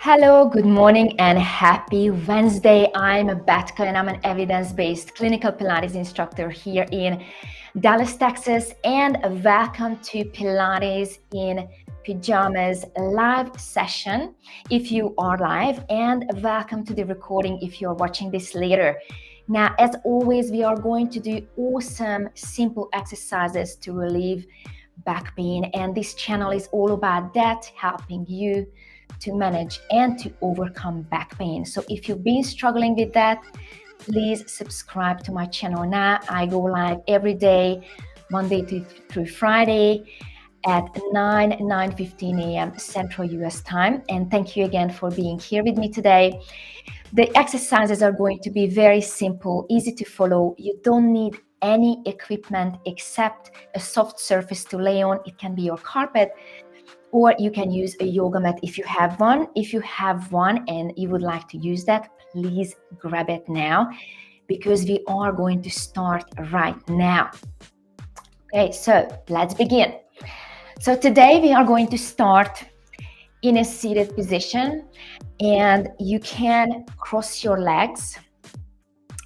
Hello, good morning, and happy Wednesday. I'm Betka, and I'm an evidence-based clinical Pilates instructor here in Dallas, Texas. And welcome to Pilates in Pajamas live session if you are live, and welcome to the recording if you're watching this later. Now, as always, we are going to do awesome, simple exercises to relieve back pain, and this channel is all about that, helping you to manage and to overcome back pain. So if you've been struggling with that, please subscribe to my channel now. I go live every day, Monday through Friday at 9:15 a.m. Central US time. And thank you again for being here with me today. The exercises are going to be very simple, easy to follow. You don't need any equipment except a soft surface to lay on. It can be your carpet, or you can use a yoga mat if you have one. If you have one and you would like to use that, please grab it now because we are going to start right now. Okay, so let's begin. So today we are going to start in a seated position, and you can cross your legs,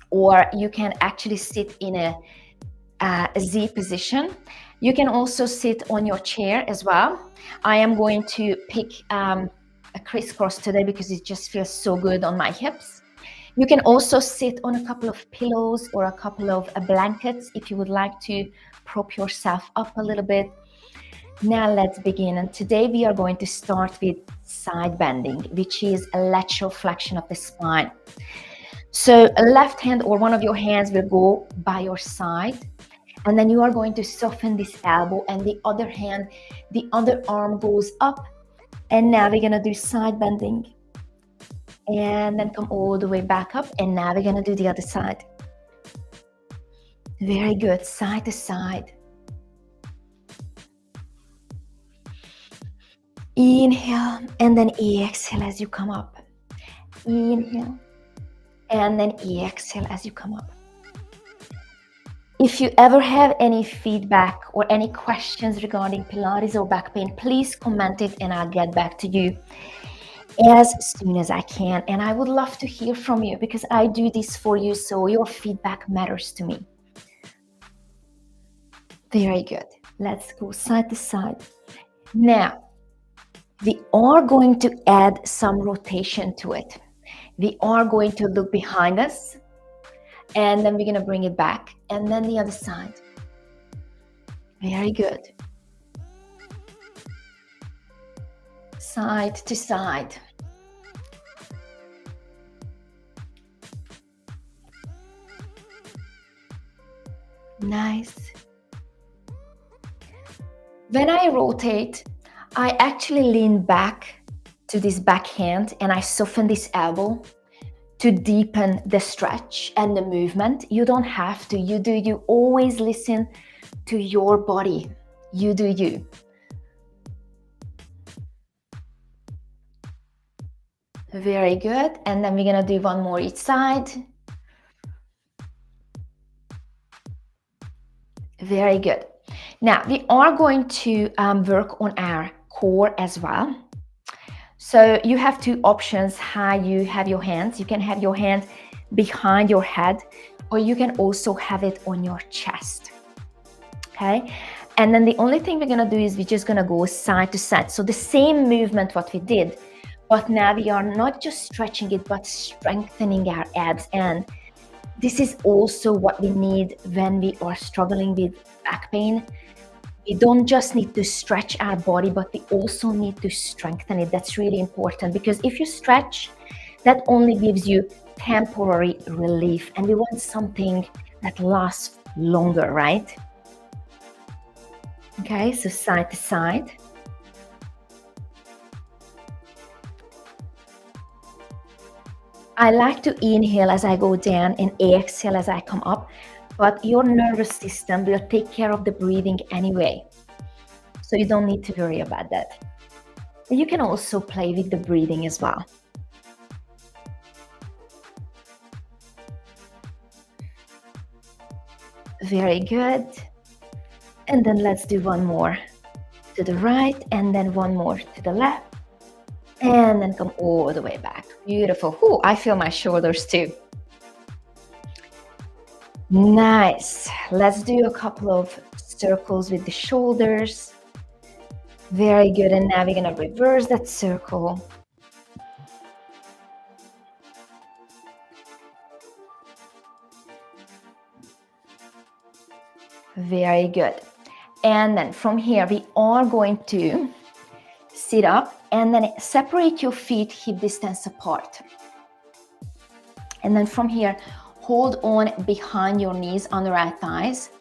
or you can actually sit in a Z position. You can also sit on your chair as well. I am going to pick a crisscross today because it just feels so good on my hips. You can also sit on a couple of pillows or a couple of blankets if you would like to prop yourself up a little bit. Now let's begin. And today we are going to start with side bending, which is a lateral flexion of the spine. So a left hand or one of your hands will go by your side, and then you are going to soften this elbow, and the other hand, the other arm goes up. And now we're gonna do side bending, and then come all the way back up. And now we're gonna do the other side. Very good, side to side. Inhale, and then exhale as you come up. Inhale, and then exhale as you come up. If you ever have any feedback or any questions regarding Pilates or back pain, please comment it and I'll get back to you as soon as I can. And I would love to hear from you because I do this for you, so your feedback matters to me. Very good. Let's go side to side. Now, we are going to add some rotation to it. We are going to look behind us, and then we're going to bring it back, and then the other side. Very good. Side to side. Nice. When I rotate, I actually lean back to this back hand and I soften this elbow to deepen the stretch and the movement. You don't have to. You do you. Always listen to your body. You do you. Very good. And then we're gonna do one more each side. Very good. Now we are going to work on our core as well. So you have two options how you have your hands. You can have your hand behind your head, or you can also have it on your chest. Okay, and then the only thing we're gonna do is we're just gonna go side to side. So the same movement what we did, but now we are not just stretching it, but strengthening our abs. And this is also what we need when we are struggling with back pain. We don't just need to stretch our body, but we also need to strengthen it. That's really important, because if you stretch, that only gives you temporary relief, and we want something that lasts longer, right? Okay, so side to side. I like to inhale as I go down and exhale as I come up, but your nervous system will take care of the breathing anyway. So you don't need to worry about that. You can also play with the breathing as well. Very good. And then let's do one more to the right, and then one more to the left. And then come all the way back. Beautiful. Ooh, I feel my shoulders too. Nice. Let's do a couple of circles with the shoulders. Very good. And now we're going to reverse that circle. Very good. And then from here, we are going to sit up and then separate your feet hip distance apart. And then from here, hold on behind your knees on the right thighs.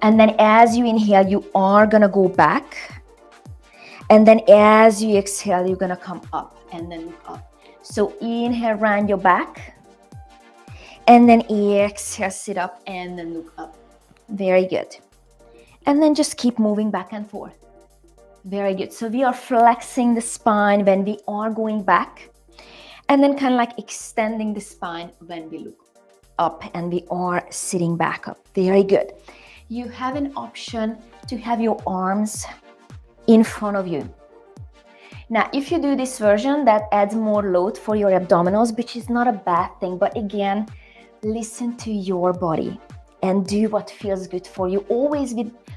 And then as you inhale, you are going to go back. And then as you exhale, you're going to come up and then look up. So inhale, round your back. And then exhale, sit up and then look up. Very good. And then just keep moving back and forth. Very good. So we are flexing the spine when we are going back. And then kind of like extending the spine when we look up and we are sitting back up. Very good. You have an option to have your arms in front of you. Now, if you do this version, that adds more load for your abdominals, which is not a bad thing. But again, listen to your body and do what feels good for you. Always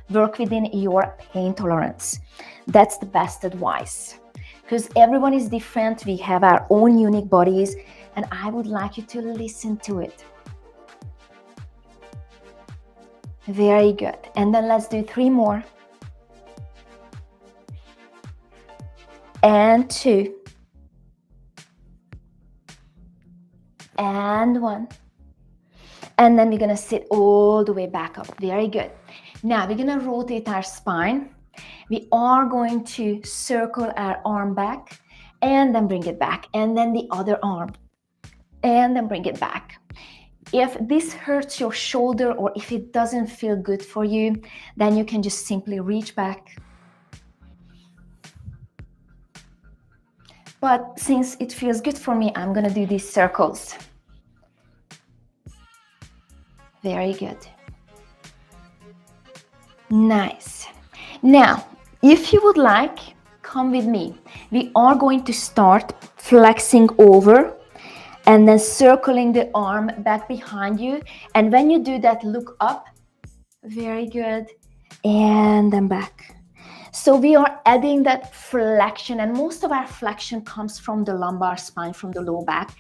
work within your pain tolerance. That's the best advice. Because everyone is different. We have our own unique bodies. And I would like you to listen to it. Very good. And then let's do 3 more. And 2. And 1. And then we're going to sit all the way back up. Very good. Now we're going to rotate our spine. We are going to circle our arm back and then bring it back. And then the other arm. And then bring it back. If this hurts your shoulder or if it doesn't feel good for you, then you can just simply reach back. But since it feels good for me, I'm going to do these circles. Very good. Nice. Now, if you would like, come with me. We are going to start flexing over and then circling the arm back behind you. And when you do that, look up. Very good. And then back. So we are adding that flexion, and most of our flexion comes from the lumbar spine, from the low back.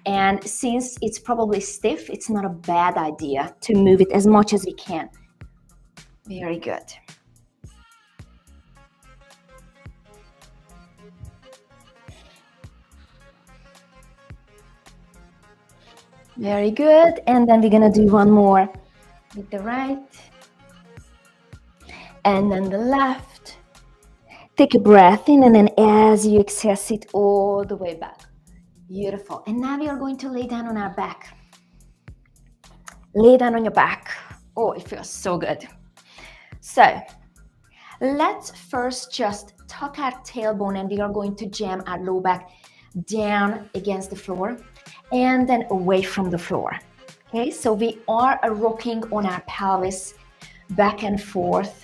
And since it's probably stiff, it's not a bad idea to move it as much as we can. Very good. Very good. And then we're going to do one more with the right. And then the left. Take a breath in, and then as you exhale, sit all the way back. Beautiful. And now we are going to lay down on our back. Lay down on your back. Oh, it feels so good. So let's first just tuck our tailbone, and we are going to jam our low back down against the floor and then away from the floor. Okay, so we are rocking on our pelvis back and forth,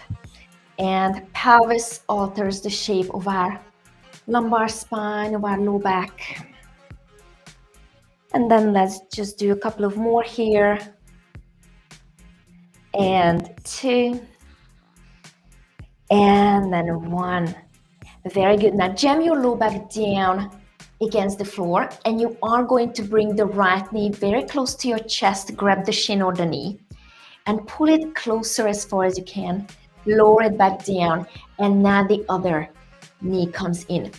and pelvis alters the shape of our lumbar spine, of our low back. And then let's just do a couple of more here. And 2. And then 1. Very good. Now jam your low back down against the floor, and you are going to bring the right knee very close to your chest. Grab the shin or the knee and pull it closer as far as you can. Lower it back down, and now the other knee comes in.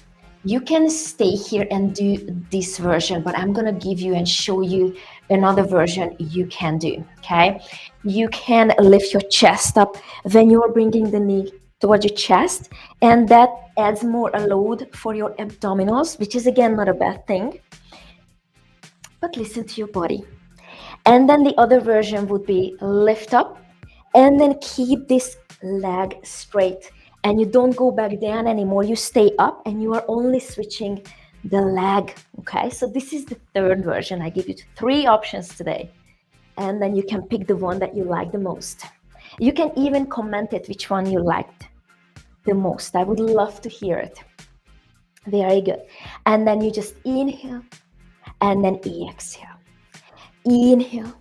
You can stay here and do this version, but I'm gonna give you and show you another version you can do, okay? You can lift your chest up when you are bringing the knee towards your chest, and that adds more a load for your abdominals, which is again not a bad thing, but listen to your body. And then the other version would be lift up and then keep this leg straight, and you don't go back down anymore. You stay up and you are only switching the leg. Okay, so this is the third version. I give you 3 options today, and then you can pick the one that you like the most. You can even comment it which one you liked the most. I would love to hear it. Very good. And then you just inhale and then exhale. Inhale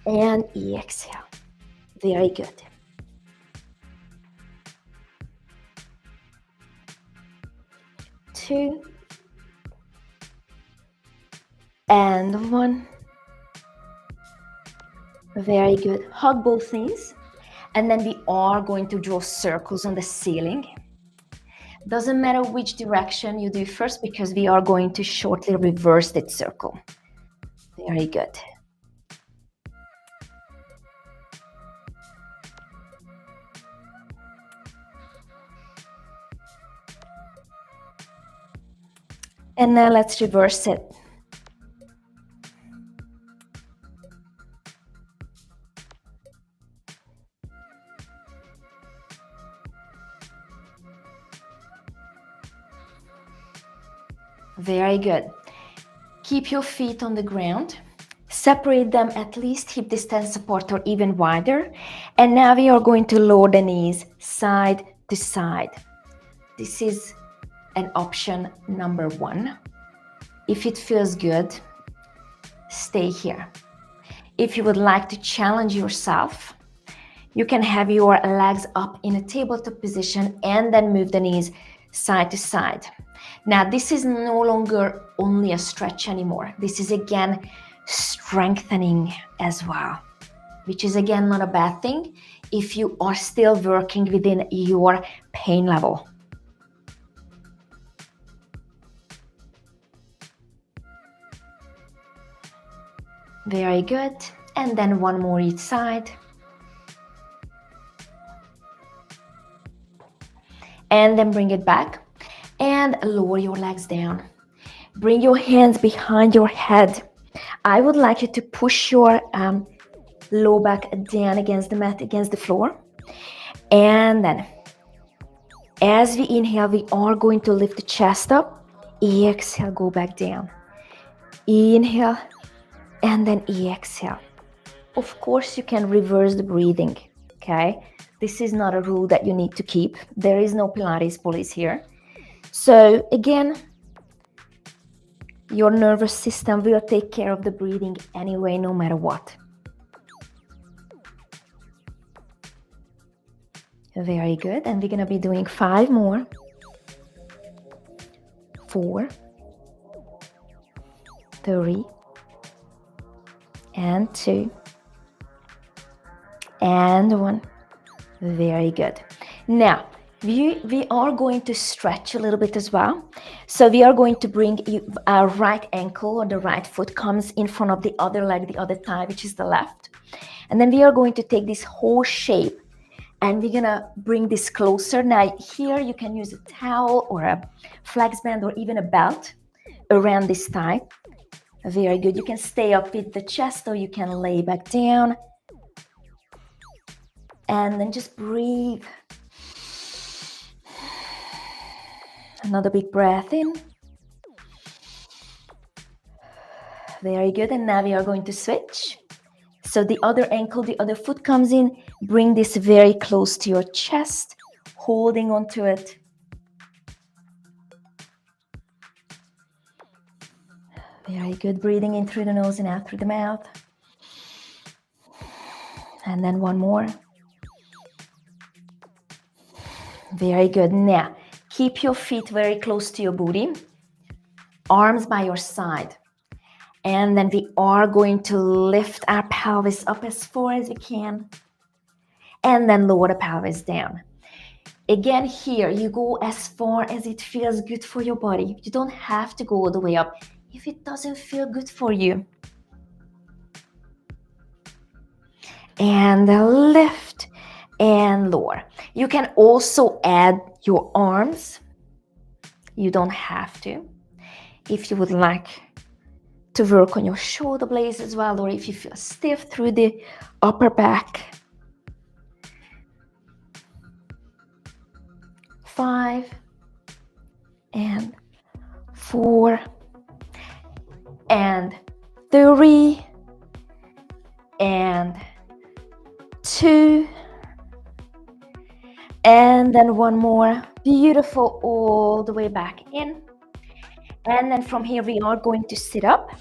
and exhale. Very good. Two and one. Very good. Hug both knees. And then we are going to draw circles on the ceiling. Doesn't matter which direction you do first because we are going to shortly reverse that circle. Very good. And now let's reverse it. Very good. Keep your feet on the ground. Separate them at least hip distance apart or even wider. And now we are going to lower the knees side to side. This is an option number one. If it feels good, stay here. If you would like to challenge yourself, you can have your legs up in a tabletop position and then move the knees side to side. Now, this is no longer only a stretch anymore. This is again strengthening as well, which is again not a bad thing if you are still working within your pain level. Very good. And then one more each side. And then bring it back and lower your legs down. Bring your hands behind your head. I would like you to push your low back down against the mat, against the floor. And then as we inhale, we are going to lift the chest up. Exhale, go back down. Inhale, and then exhale. Of course, you can reverse the breathing, okay? This is not a rule that you need to keep. There is no Pilates police here. So again, your nervous system will take care of the breathing anyway, no matter what. Very good. And we're going to be doing 5 more. 4, 3, and 2, and 1. Very good. Now, we are going to stretch a little bit as well. So we are going to bring our right ankle or the right foot comes in front of the other leg, the other thigh, which is the left. And then we are going to take this whole shape and we're gonna bring this closer. Now here you can use a towel or a flex band or even a belt around this thigh. Very good. You can stay up with the chest or you can lay back down. And then just breathe. Another big breath in. Very good. And now we are going to switch. So the other ankle, the other foot comes in. Bring this very close to your chest, holding onto it. Very good. Breathing in through the nose and out through the mouth. And then one more. Very good. Now, keep your feet very close to your booty. Arms by your side. And then we are going to lift our pelvis up as far as we can. And then lower the pelvis down. Again, here, you go as far as it feels good for your body. You don't have to go all the way up if it doesn't feel good for you. And lift and lower. You can also add your arms. You don't have to. If you would like to work on your shoulder blades as well, or if you feel stiff through the upper back. 5 and 4 and 3 and 2 and then one more. Beautiful, all the way back in. And then from here, we are going to sit up.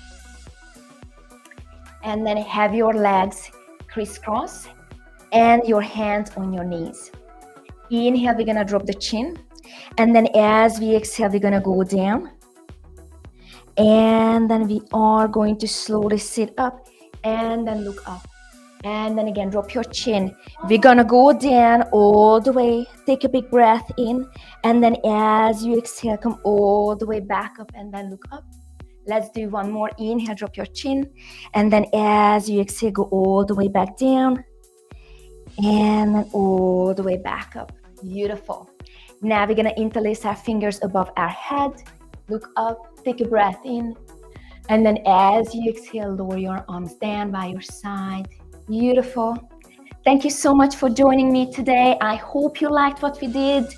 And then have your legs crisscross and your hands on your knees. Inhale, we're gonna drop the chin. And then as we exhale, we're gonna go down. And then we are going to slowly sit up and then look up. And then again, drop your chin. We're gonna go down all the way. Take a big breath in. And then as you exhale, come all the way back up and then look up. Let's do one more. Inhale, drop your chin. And then as you exhale, go all the way back down. And then all the way back up. Beautiful. Now we're gonna interlace our fingers above our head. Look up, take a breath in. And then as you exhale, lower your arms down by your side. Beautiful. Thank you so much for joining me today. I hope you liked what we did.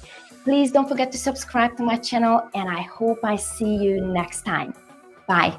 Please don't forget to subscribe to my channel, and I hope I see you next time. Bye.